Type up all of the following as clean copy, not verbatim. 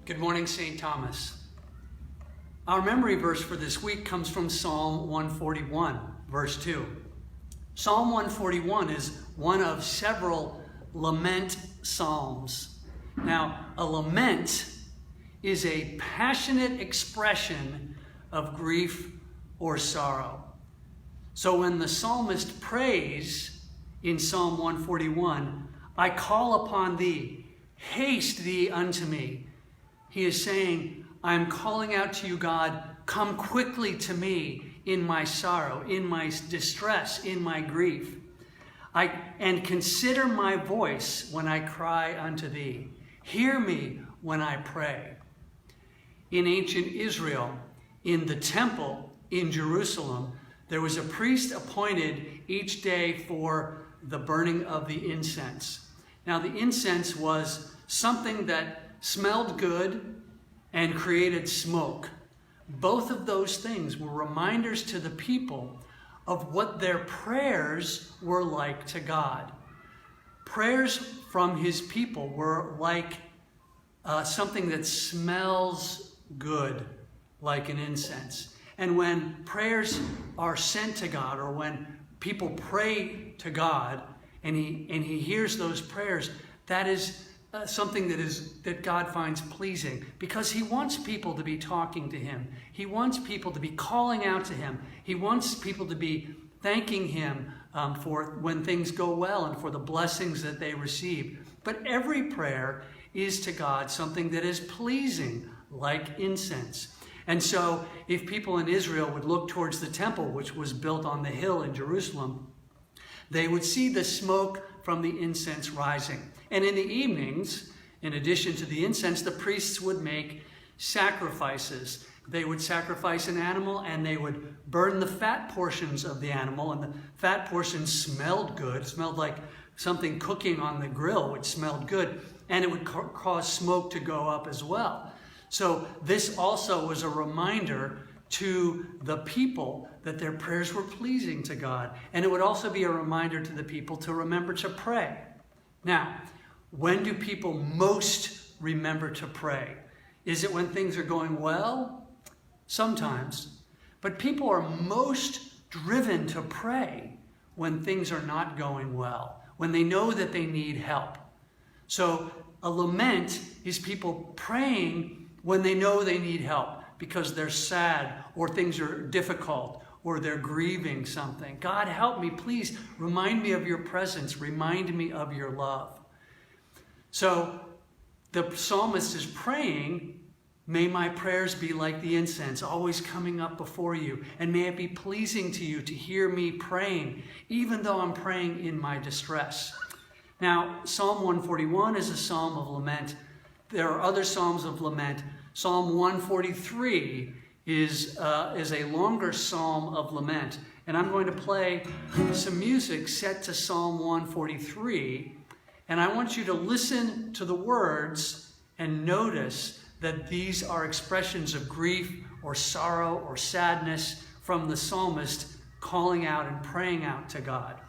Good morning, St. Thomas. Our memory verse for this week comes from Psalm 141, verse 2. Psalm 141 is one of several lament psalms. Now, a lament is a passionate expression of grief or sorrow. So when the psalmist prays in Psalm 141, "I call upon thee, haste thee unto me," he is saying, I'm calling out to you, God, come quickly to me in my sorrow, in my distress, in my grief. And consider my voice when I cry unto thee. Hear me when I pray. In ancient Israel, in the temple in Jerusalem, there was a priest appointed each day for the burning of the incense. Now, the incense was something that smelled good and created smoke. Both of those things were reminders to the people of what their prayers were like to God. Prayers from his people were like something that smells good, like an incense. And when prayers are sent to God, or when people pray to God and he hears those prayers, that is something that God finds pleasing, because he wants people to be talking to him. He wants people to be calling out to him. He wants people to be thanking him for when things go well and for the blessings that they receive. But every prayer is to God something that is pleasing, like incense. And so if people in Israel would look towards the temple, which was built on the hill in Jerusalem, they would see the smoke from the incense rising. And in the evenings, in addition to the incense, the priests would make sacrifices. They would sacrifice an animal and they would burn the fat portions of the animal. And the fat portions smelled good. It smelled like something cooking on the grill, which smelled good. And it would cause smoke to go up as well. So this also was a reminder to the people that their prayers were pleasing to God. And it would also be a reminder to the people to remember to pray. Now, when do people most remember to pray? Is it when things are going well? Sometimes. But people are most driven to pray when things are not going well, when they know that they need help. So a lament is people praying when they know they need help, because they're sad or things are difficult or they're grieving something. God, help me, please remind me of your presence. Remind me of your love. So the psalmist is praying, may my prayers be like the incense, always coming up before you. And may it be pleasing to you to hear me praying, even though I'm praying in my distress. Now, Psalm 141 is a psalm of lament. There are other psalms of lament. Psalm 143 is a longer psalm of lament. And I'm going to play some music set to Psalm 143. And I want you to listen to the words and notice that these are expressions of grief or sorrow or sadness from the psalmist calling out and praying out to God.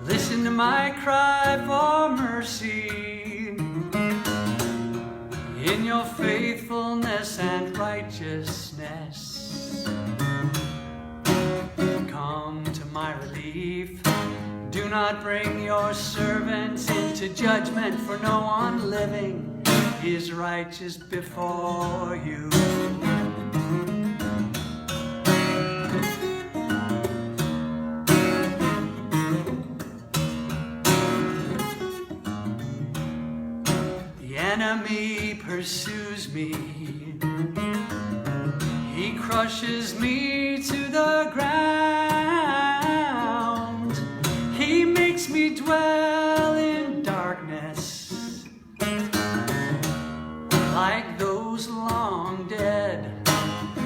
Listen to my cry for mercy. In your faithfulness and righteousness, come to my relief. Do not bring your servants into judgment, for no one living is righteous before you. Enemy pursues me. He crushes me to the ground. He makes me dwell in darkness, like those long dead.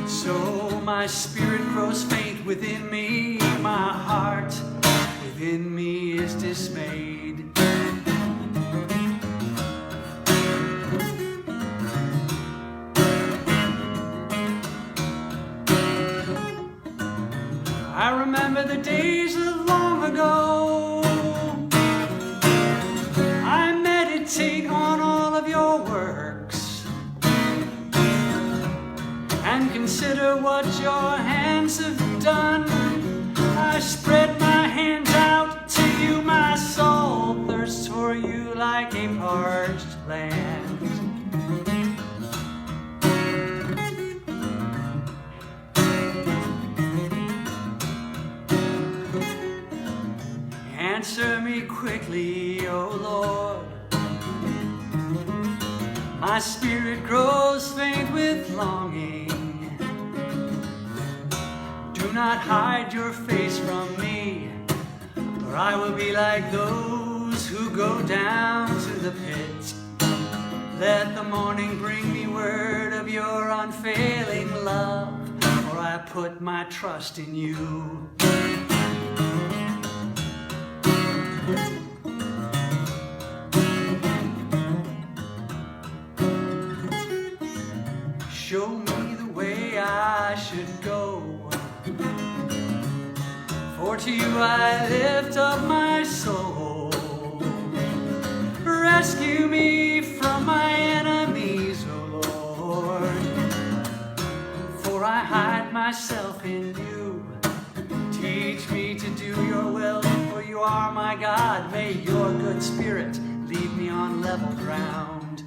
So my spirit grows faint within me. My heart within me is dismayed. consider what your hands have done. I spread my hands out to you, my soul thirsts for you like a parched land. Answer me quickly, O Lord. My spirit grows faint with longing. Do not hide your face from me, or I will be like those who go down to the pit. Let the morning bring me word of your unfailing love, for I put my trust in you. Show me the way I should go, for to you I lift up my soul. Rescue me from my enemies, O Lord, for I hide myself in you. Teach me to do your will, for you are my God. May your good spirit lead me on level ground.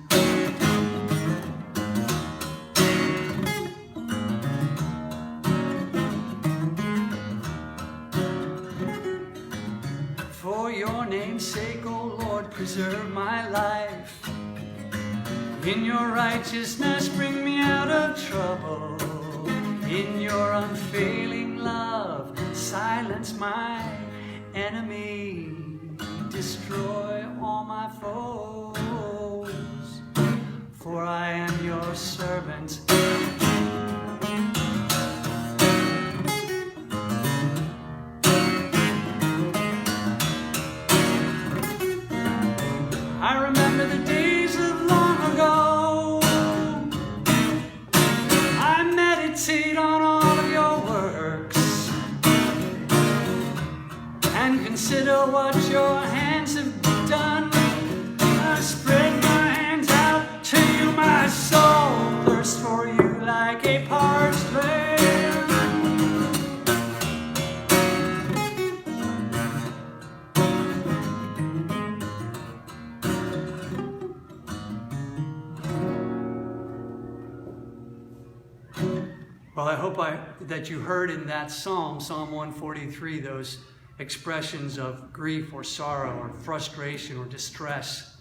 For your name's sake, O Lord, preserve my life. In your righteousness, bring me out of trouble. In your unfailing love, silence my enemy. Destroy all my foes, for I am your servant. I remember the days of long ago. I meditate on all of your works and consider what your hands have done. I spread my hands out to you, my soul thirsts for you like a parched land. Well, I hope that you heard in that psalm, Psalm 143, those expressions of grief or sorrow or frustration or distress.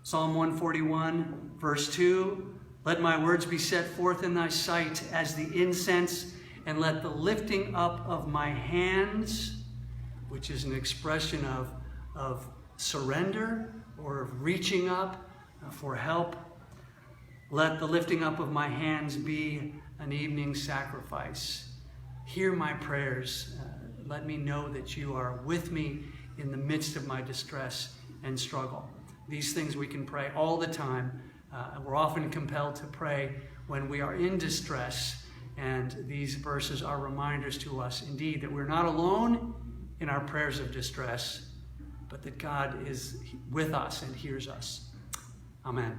Psalm 141, verse 2, let my words be set forth in thy sight as the incense, and let the lifting up of my hands, which is an expression of surrender or of reaching up for help, let the lifting up of my hands be an evening sacrifice. Hear my prayers. Let me know that you are with me in the midst of my distress and struggle. These things we can pray all the time. We're often compelled to pray when we are in distress, and these verses are reminders to us, indeed, that we're not alone in our prayers of distress, but that God is with us and hears us. Amen.